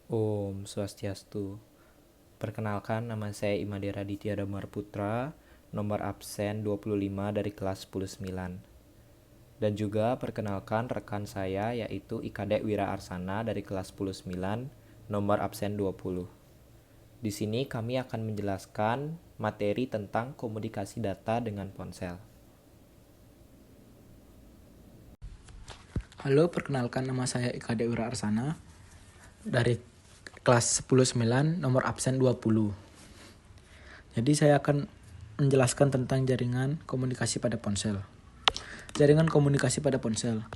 Om Swastiastu. Perkenalkan, nama saya Imade Raditya Damar Putra, nomor absen 25 dari kelas 109. Dan juga perkenalkan rekan saya yaitu Ikadek Wira Arsana dari kelas 109, nomor absen 20. Di sini kami akan menjelaskan materi tentang komunikasi data dengan ponsel. Halo, perkenalkan nama saya Ika Wira Arsana dari kelas 109 nomor absen 20. Jadi saya akan menjelaskan tentang jaringan komunikasi pada ponsel. Jaringan komunikasi pada ponsel.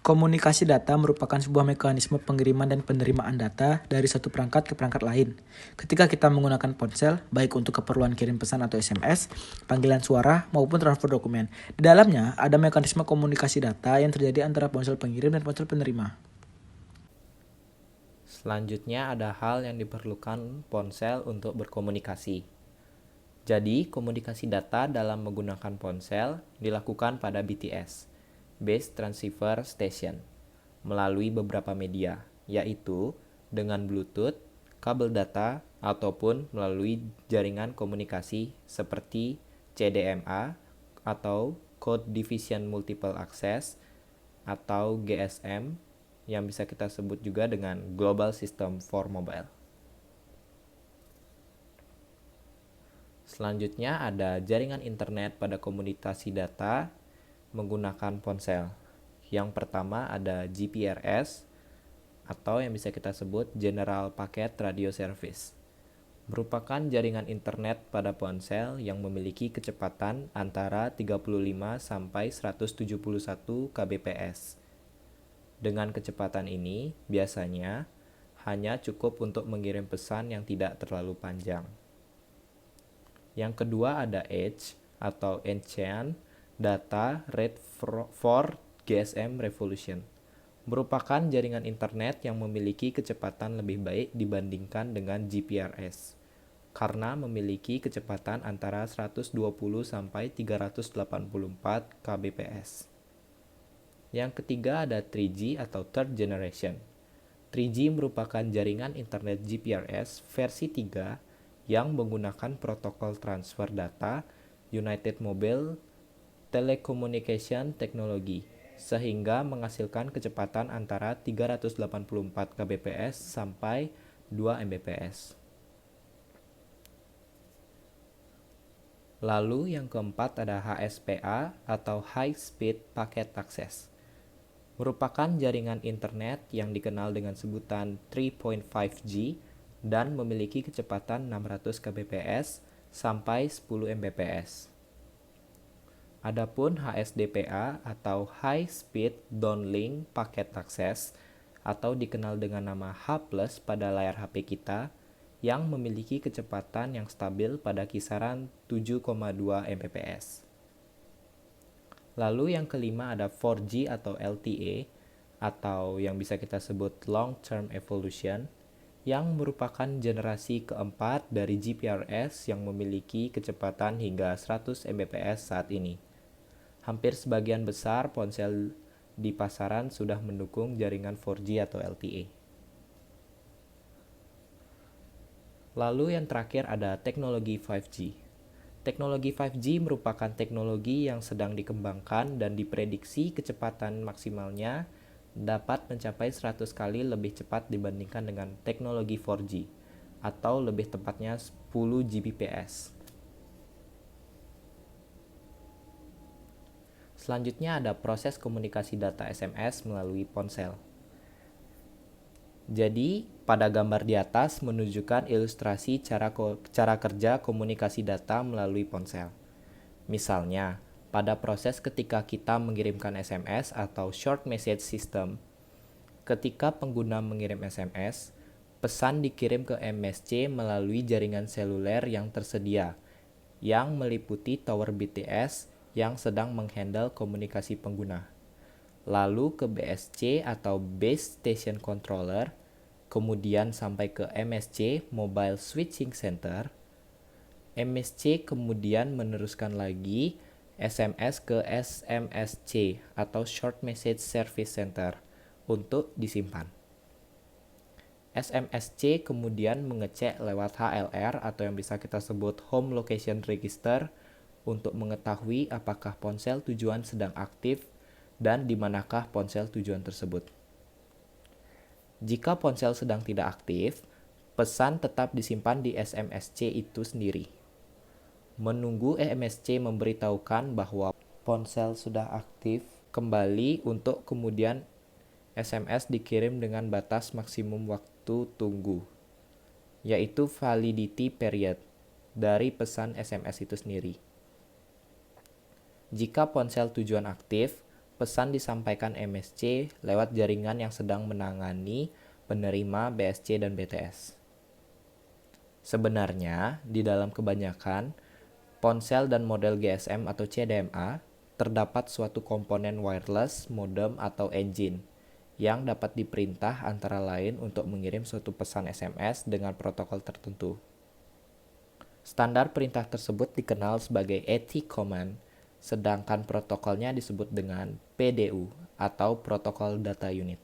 Komunikasi data merupakan sebuah mekanisme pengiriman dan penerimaan data dari satu perangkat ke perangkat lain. Ketika kita menggunakan ponsel, baik untuk keperluan kirim pesan atau SMS, panggilan suara, maupun transfer dokumen. Di dalamnya ada mekanisme komunikasi data yang terjadi antara ponsel pengirim dan ponsel penerima. Selanjutnya ada hal yang diperlukan ponsel untuk berkomunikasi. Jadi, komunikasi data dalam menggunakan ponsel dilakukan pada BTS, Base Transceiver Station, melalui beberapa media, yaitu dengan Bluetooth, kabel data, ataupun melalui jaringan komunikasi seperti CDMA atau Code Division Multiple Access atau GSM yang bisa kita sebut juga dengan Global System for Mobile. Selanjutnya ada jaringan internet pada komunikasi data menggunakan ponsel. Yang pertama ada GPRS atau yang bisa kita sebut General Packet Radio Service. Merupakan jaringan internet pada ponsel yang memiliki kecepatan antara 35 sampai 171 kbps. Dengan kecepatan ini, biasanya hanya cukup untuk mengirim pesan yang tidak terlalu panjang. Yang kedua ada Edge atau Enchant Data Rate for GSM Revolution. Merupakan jaringan internet yang memiliki kecepatan lebih baik dibandingkan dengan GPRS karena memiliki kecepatan antara 120 sampai 384 kbps. Yang ketiga ada 3G atau Third Generation. 3G merupakan jaringan internet GPRS versi 3 yang menggunakan protokol transfer data United Mobile Telecommunication Technology sehingga menghasilkan kecepatan antara 384 kbps sampai 2 mbps. Lalu yang keempat ada HSPA atau High Speed Packet Access. Merupakan jaringan internet yang dikenal dengan sebutan 3.5G dan memiliki kecepatan 600 kbps sampai 10 mbps. Adapun HSDPA atau High Speed Downlink Packet Access atau dikenal dengan nama H+ pada layar HP kita yang memiliki kecepatan yang stabil pada kisaran 7,2 mbps. Lalu yang kelima ada 4G atau LTE atau yang bisa kita sebut Long Term Evolution yang merupakan generasi keempat dari GPRS yang memiliki kecepatan hingga 100 Mbps saat ini. Hampir sebagian besar ponsel di pasaran sudah mendukung jaringan 4G atau LTE. Lalu yang terakhir ada teknologi 5G. Teknologi 5G merupakan teknologi yang sedang dikembangkan dan diprediksi kecepatan maksimalnya dapat mencapai 100 kali lebih cepat dibandingkan dengan teknologi 4G atau lebih tepatnya 10 Gbps. Selanjutnya ada proses komunikasi data SMS melalui ponsel. Jadi, pada gambar di atas menunjukkan ilustrasi cara kerja komunikasi data melalui ponsel. Misalnya, pada proses ketika kita mengirimkan SMS atau Short Message System, ketika pengguna mengirim SMS, pesan dikirim ke MSC melalui jaringan seluler yang tersedia, yang meliputi tower BTS yang sedang menghandle komunikasi pengguna. Lalu ke BSC atau Base Station Controller, kemudian sampai ke MSC Mobile Switching Center. MSC kemudian meneruskan lagi SMS ke SMSC atau Short Message Service Center untuk disimpan. SMSC kemudian mengecek lewat HLR atau yang bisa kita sebut Home Location Register untuk mengetahui apakah ponsel tujuan sedang aktif dan di manakah ponsel tujuan tersebut. Jika ponsel sedang tidak aktif, pesan tetap disimpan di SMSC itu sendiri. Menunggu SMSC memberitahukan bahwa ponsel sudah aktif kembali untuk kemudian SMS dikirim dengan batas maksimum waktu tunggu, yaitu validity period dari pesan SMS itu sendiri. Jika ponsel tujuan aktif, pesan disampaikan MSC lewat jaringan yang sedang menangani penerima BSC dan BTS. Sebenarnya, di dalam kebanyakan ponsel dan model GSM atau CDMA, terdapat suatu komponen wireless, modem, atau engine yang dapat diperintah antara lain untuk mengirim suatu pesan SMS dengan protokol tertentu. Standar perintah tersebut dikenal sebagai ETI command, sedangkan protokolnya disebut dengan PDU atau Protocol Data Unit.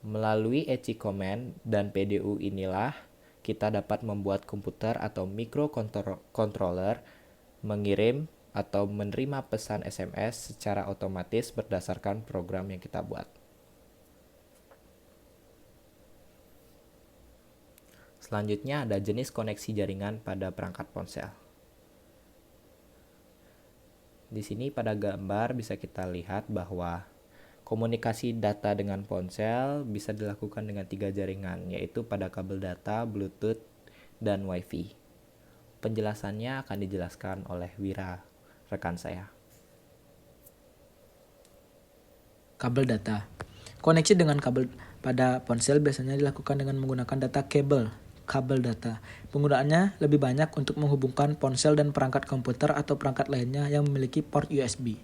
Melalui ETI command dan PDU inilah kita dapat membuat komputer atau microcontroller mengirim atau menerima pesan SMS secara otomatis berdasarkan program yang kita buat. Selanjutnya ada jenis koneksi jaringan pada perangkat ponsel. Di sini pada gambar bisa kita lihat bahwa komunikasi data dengan ponsel bisa dilakukan dengan 3 jaringan, yaitu pada kabel data, Bluetooth, dan Wi-Fi. Penjelasannya akan dijelaskan oleh Wira, rekan saya. Kabel data. Koneksi dengan kabel pada ponsel biasanya dilakukan dengan menggunakan data kabel data. Penggunaannya lebih banyak untuk menghubungkan ponsel dan perangkat komputer atau perangkat lainnya yang memiliki port USB.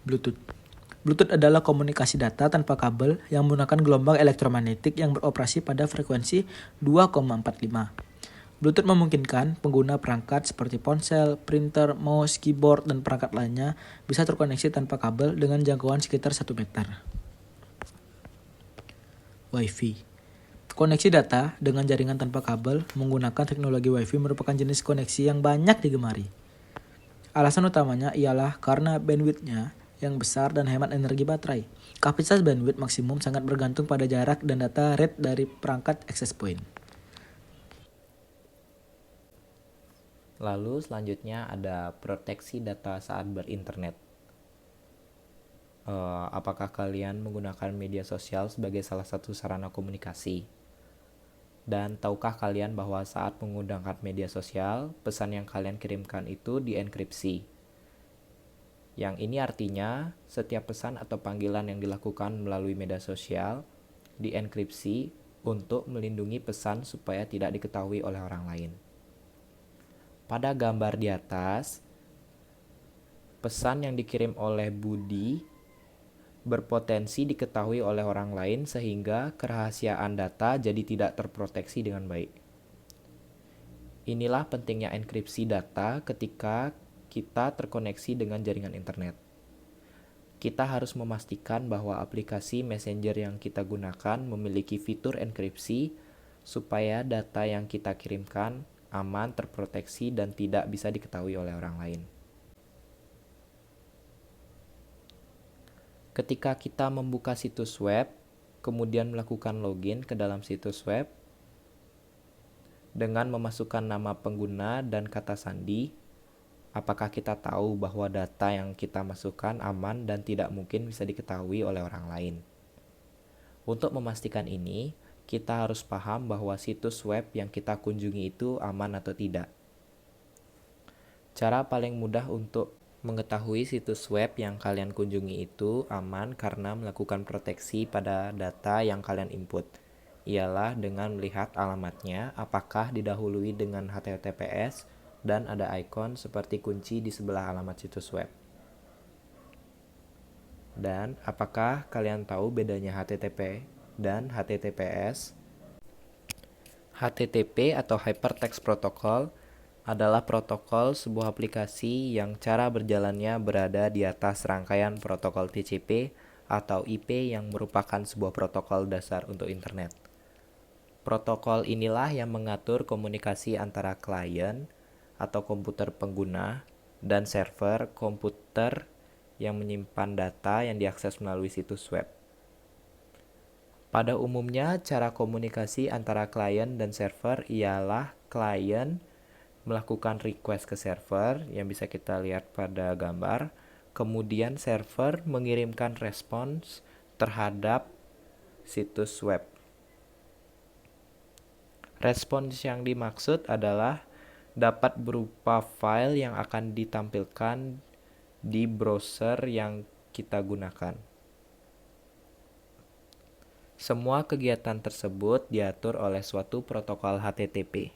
Bluetooth adalah komunikasi data tanpa kabel yang menggunakan gelombang elektromagnetik yang beroperasi pada frekuensi 2,45. Bluetooth memungkinkan pengguna perangkat seperti ponsel, printer, mouse, keyboard, dan perangkat lainnya bisa terkoneksi tanpa kabel dengan jangkauan sekitar 1 meter. Wi-Fi. Koneksi data dengan jaringan tanpa kabel menggunakan teknologi Wi-Fi merupakan jenis koneksi yang banyak digemari. Alasan utamanya ialah karena bandwidth-nya yang besar dan hemat energi baterai. Kapasitas bandwidth maksimum sangat bergantung pada jarak dan data rate dari perangkat access point. Lalu selanjutnya ada proteksi data saat berinternet. Apakah kalian menggunakan media sosial sebagai salah satu sarana komunikasi? Dan tahukah kalian bahwa saat menggunakan media sosial, pesan yang kalian kirimkan itu dienkripsi? Yang ini artinya, setiap pesan atau panggilan yang dilakukan melalui media sosial dienkripsi untuk melindungi pesan supaya tidak diketahui oleh orang lain. Pada gambar di atas, pesan yang dikirim oleh Budi berpotensi diketahui oleh orang lain sehingga kerahasiaan data jadi tidak terproteksi dengan baik. Inilah pentingnya enkripsi data ketika kita terkoneksi dengan jaringan internet. Kita harus memastikan bahwa aplikasi messenger yang kita gunakan memiliki fitur enkripsi supaya data yang kita kirimkan aman, terproteksi, dan tidak bisa diketahui oleh orang lain. Ketika kita membuka situs web, kemudian melakukan login ke dalam situs web dengan memasukkan nama pengguna dan kata sandi, apakah kita tahu bahwa data yang kita masukkan aman dan tidak mungkin bisa diketahui oleh orang lain? Untuk memastikan ini, kita harus paham bahwa situs web yang kita kunjungi itu aman atau tidak. Cara paling mudah untuk mengetahui situs web yang kalian kunjungi itu aman karena melakukan proteksi pada data yang kalian input, ialah dengan melihat alamatnya apakah didahului dengan HTTPS dan ada ikon seperti kunci di sebelah alamat situs web. Dan apakah kalian tahu bedanya HTTP dan HTTPS? HTTP atau Hypertext Protocol adalah protokol sebuah aplikasi yang cara berjalannya berada di atas rangkaian protokol TCP atau IP yang merupakan sebuah protokol dasar untuk internet. Protokol inilah yang mengatur komunikasi antara klien atau komputer pengguna dan server komputer yang menyimpan data yang diakses melalui situs web. Pada umumnya, cara komunikasi antara klien dan server ialah klien melakukan request ke server yang bisa kita lihat pada gambar, kemudian server mengirimkan respons terhadap situs web. Respons yang dimaksud adalah dapat berupa file yang akan ditampilkan di browser yang kita gunakan. Semua kegiatan tersebut diatur oleh suatu protokol HTTP.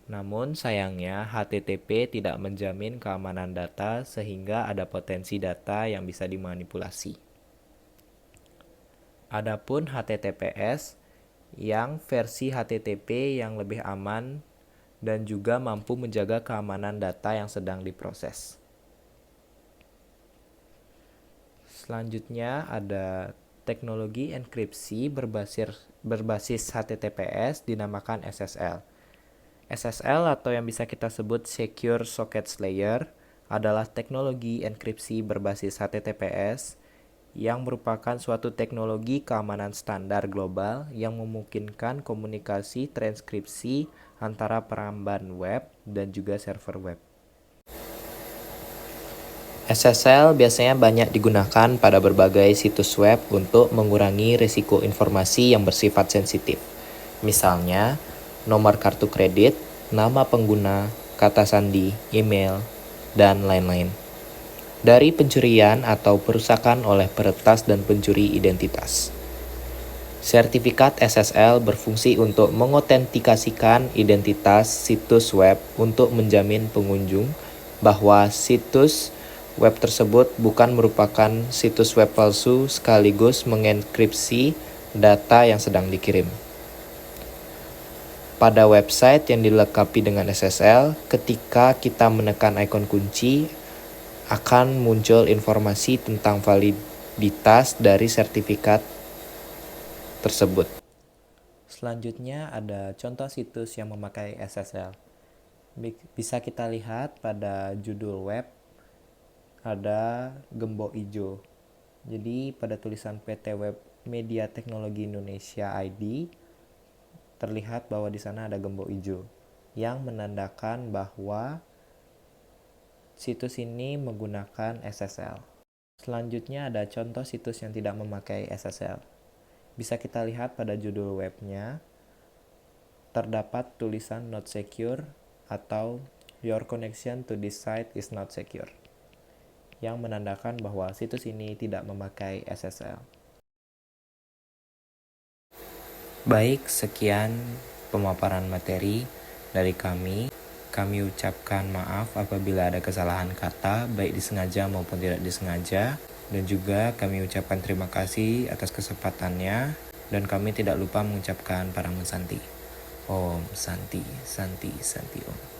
Namun sayangnya HTTP tidak menjamin keamanan data sehingga ada potensi data yang bisa dimanipulasi. Adapun HTTPS yang versi HTTP yang lebih aman dan juga mampu menjaga keamanan data yang sedang diproses. Selanjutnya ada teknologi enkripsi berbasis HTTPS dinamakan SSL. SSL atau yang bisa kita sebut Secure Socket Layer adalah teknologi enkripsi berbasis HTTPS yang merupakan suatu teknologi keamanan standar global yang memungkinkan komunikasi transkripsi antara peramban web dan juga server web. SSL biasanya banyak digunakan pada berbagai situs web untuk mengurangi risiko informasi yang bersifat sensitif. Misalnya, nomor kartu kredit, nama pengguna, kata sandi, email, dan lain-lain. Dari pencurian atau perusakan oleh peretas dan pencuri identitas. Sertifikat SSL berfungsi untuk mengotentikasikan identitas situs web untuk menjamin pengunjung bahwa situs web tersebut bukan merupakan situs web palsu sekaligus mengenkripsi data yang sedang dikirim. Pada website yang dilengkapi dengan SSL, ketika kita menekan ikon kunci, akan muncul informasi tentang validitas dari sertifikat tersebut. Selanjutnya ada contoh situs yang memakai SSL. Bisa kita lihat pada judul web ada gembok hijau. Jadi pada tulisan PT Web Media Teknologi Indonesia ID terlihat bahwa di sana ada gembok hijau yang menandakan bahwa situs ini menggunakan SSL. Selanjutnya ada contoh situs yang tidak memakai SSL. Bisa kita lihat pada judul webnya, terdapat tulisan not secure atau your connection to this site is not secure, yang menandakan bahwa situs ini tidak memakai SSL. Baik, sekian pemaparan materi dari kami. Kami ucapkan maaf apabila ada kesalahan kata, baik disengaja maupun tidak disengaja. Dan juga kami ucapkan terima kasih atas kesempatannya. Dan kami tidak lupa mengucapkan Paramu Santi. Om Santi, Santi, Santi Om.